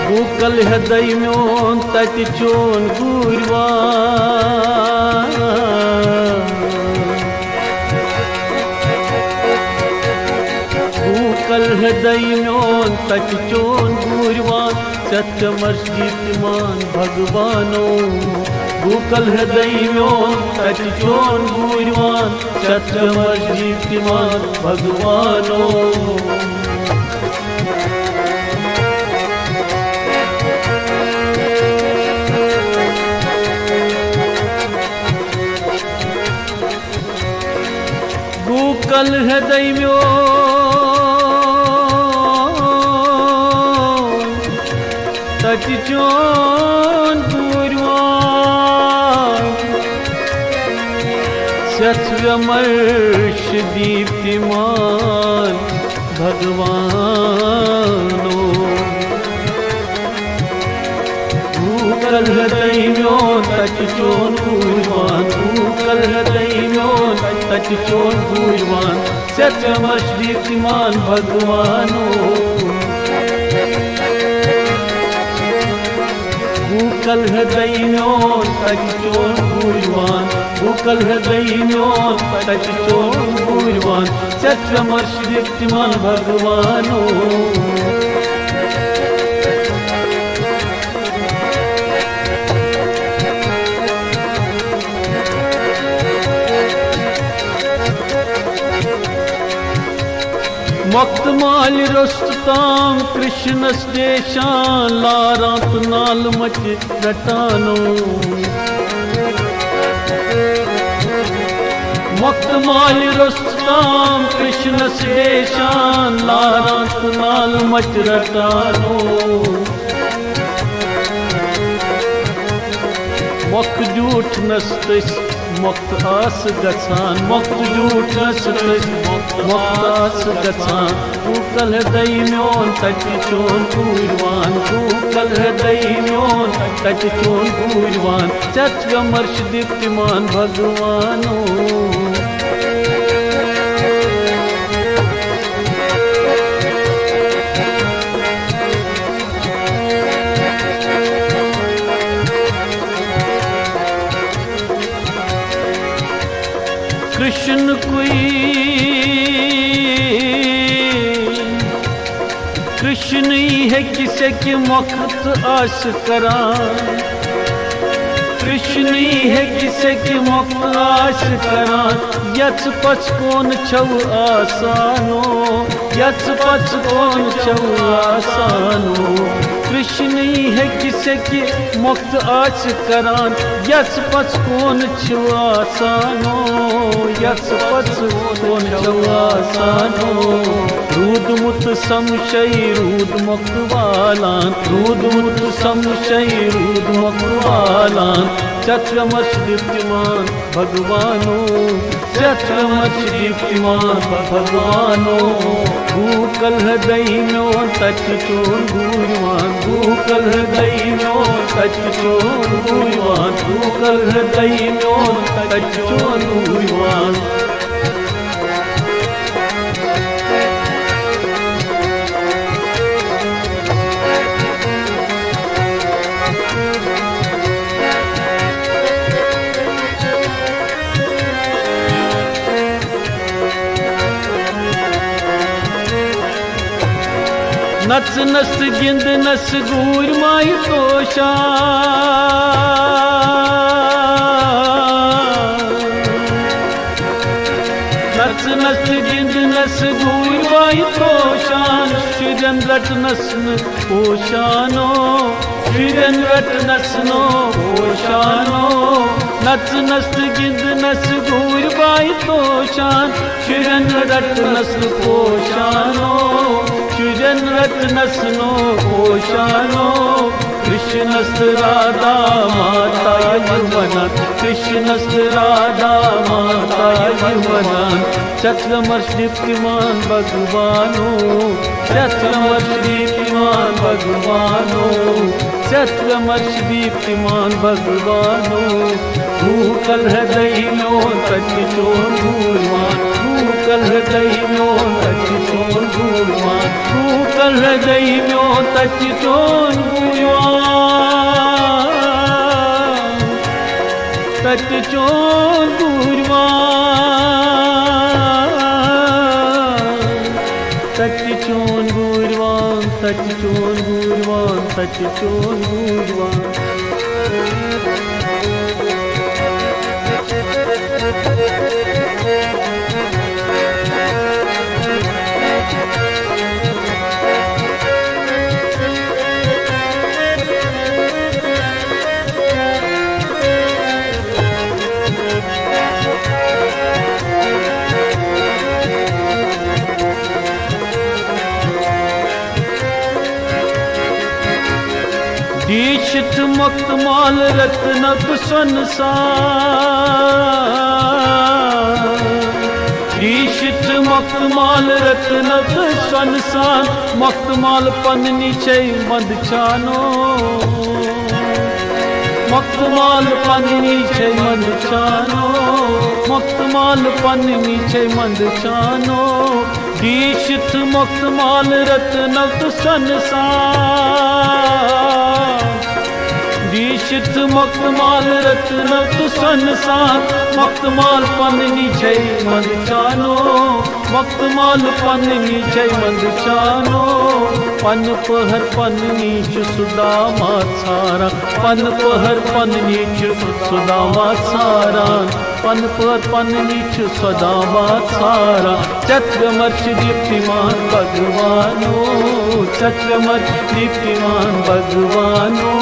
Bukal hൃദയ myon tati chon gurvan Bukal hृदय myon tati chon gurvan Satya masjidman bhagwano Bukal hृदय myon tati chon gurvan Satya masjidman bhagwano Bukal hृदय myon tati chon gurvan Satyamarsh deeptiman bhagwano Bukal hृदय myon tati chon gurvan Bukal hृदय myon tati chon gurvan Satyamarsh deeptiman bhagwano Bukal hृदय myon tati chon gurvan Bukal hृदय myon tati chon gurvan Satyamarsh deeptiman bhagwano Makmal rostam Krishnas deshan Larat nal mach ratano Makmal rostam Krishnas deshan Larat nal mach ratano Mak jhoot nastis Mokt aas gatsan, mokt jhoot nastis Mokt aas gatsan Bukal hृदय myon tati chon gurvan Bukal hृदय myon tati chon gurvan Satyamarsh deeptiman bhagwano Krishna koi Krishna hi hai kise ki waqt aas karan Krishna hi hai kise ki waqt aas karan Yats pach kon chav asano Yats pach kon chav asano Krishna hi hai kise ki waqt aas karan Yats pach kon chav asano Yats pach kon chav asano Rud mut samshay rud muktwalan Rud mut samshay rud muktwalan Satyamarsh deeptiman bhagwano Satyamarsh deeptiman bhagwano Bukal hृदय myon tati chon gurvan Bukal hृदय myon tati chon gurvan Bukal hृदय myon tati chon gurvan Nac nas gind nas gur mai tosha Nac nas gind nas gur mai tosha Shiren rat nas poshano Shiren rat nas no poshano Nac nas gind nas gur mai tosha Shiren rat nas poshano Shiren rat nas no poshano Krishnas Radha Mata Yamana Krishnas Radha Mata Yamana Satyamarsh deeptiman bhagwano Satyamarsh deeptiman bhagwano Satyamarsh deeptiman bhagwano Bukal hृदय myon तच चोन गूरवान भूकल हृदय म्योन तच चोन गूरवान भूकल हृदय म्योन तच चोन गूरवान तच चोन गूरवान तच चोन गूरवान तच चोन गूरवान तच चोन गूरवान दीक्षित मक्तमाल रत्नक संसार दीक्षित मक्तमाल रत्नक संसार मक्तमाल पन्नी छै मद छानो मक्तमाल पन्नी छै मद छानो मक्तमाल पन्नी छै मद छानो दीक्षित मक्तमाल रत्नक संसार दीक्षित मक्तमाल रत्नक संसार मक्तमाल पन्नी छै मद छानो मक्तमाल पन्नी छै मद छानो पन पहर पन्नी च सुदामा सारा पन पहर पन्नी च सुदामा सारा पन पहर पन्नी च सुदामा सारा चक्रमर्ष दीप्तिमान भगवानो चक्रमर्ष दीप्तिमान भगवानो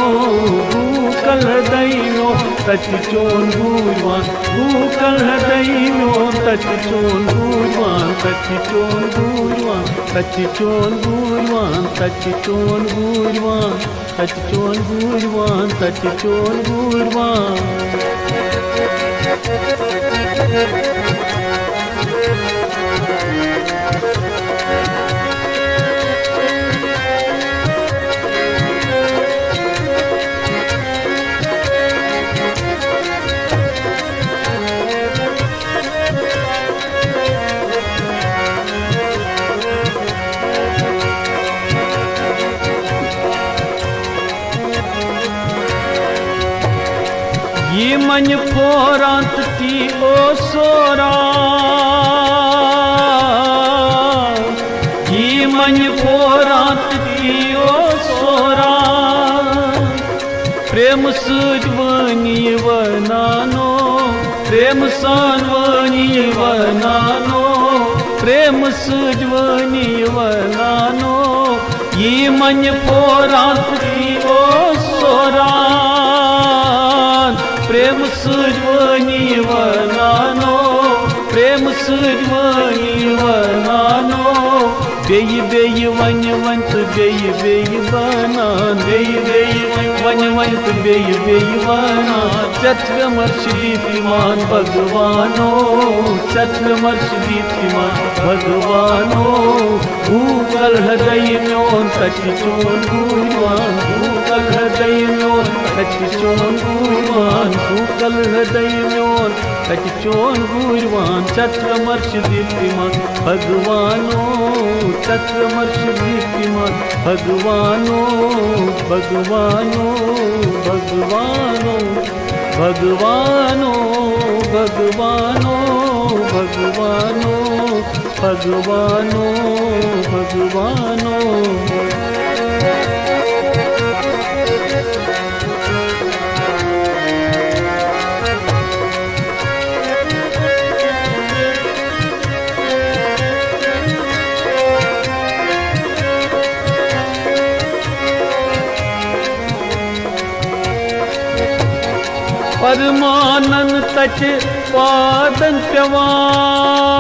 भूकल हृदय म्योन तच चोन गूरवान भूकल हृदय म्योन तच चोन गूरवान तच चोन गूरवान तच चोन गूरवान तच चोन गूरवान तच चोन गूरवान तच चोन गूरवान ये मन फोरांत ती ओ सोरा ये मन फोरांत ती ओ सोरा प्रेम सुजवानी वनानो प्रेम सानवानी वनानो प्रेम सुजवानी वनानो ये मन फोरांत ती ओ सोरा प्रेम सुजवानी वनानो प्रेम सुजवानी वनानो बेय बेय वन वंत बेय बेय वनान बेय बेय वन वंत बेय बेय वनान चक्रमर्ष दीप्तिमान भगवानो चक्रमर्ष दीप्तिमान भगवानो भूकल हृदय म्योन तच चोन गूरवान भूकल हृदय म्योन तच चोन गूरवान भूकल हृदय म्योन तच चोन गूरवान चक्रमर्ष दीप्तिमान भगवानो चक्रमर्ष दीप्तिमान भगवानो भगवानो भगवानो भगवानो भगवानो भगवानो भगवानो भगवानो परमानंद तच पादन प्यवान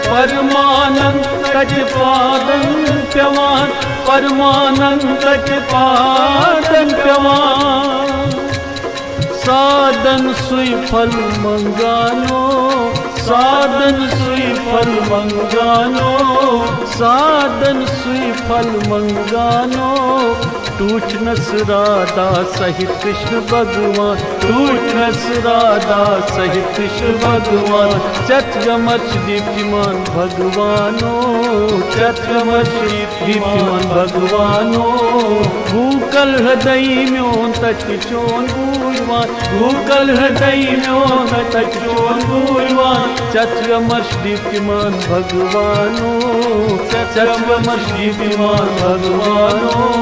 परमानंद तच पादन प्यवान परमानंद तच पादन प्यवान साधन सुई फल मंगानो साधन सुई फल मंगानो साधन सुई फल मंगानो टूटनस राधा सहित कृष्ण भगवान, टूटनस राधा सहित कृष्ण भगवान, चत्रमर्ष दीप्तिमान भगवानो, चत्रमर्ष दीप्तिमान भगवानो, भूकल हृदय म्यों तचोन भूलवान, भूकल हृदय म्यों तचोन भूलवान, चत्रमर्ष दीप्तिमान भगवानो, चत्रमर्ष दीप्तिमान भगवानो,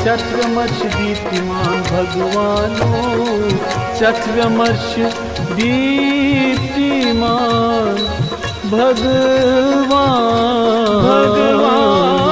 चत्रमर्ष दीप्तिमान भगवानो, चत्रमर्ष दीप्तिमान भगवान, भगवान।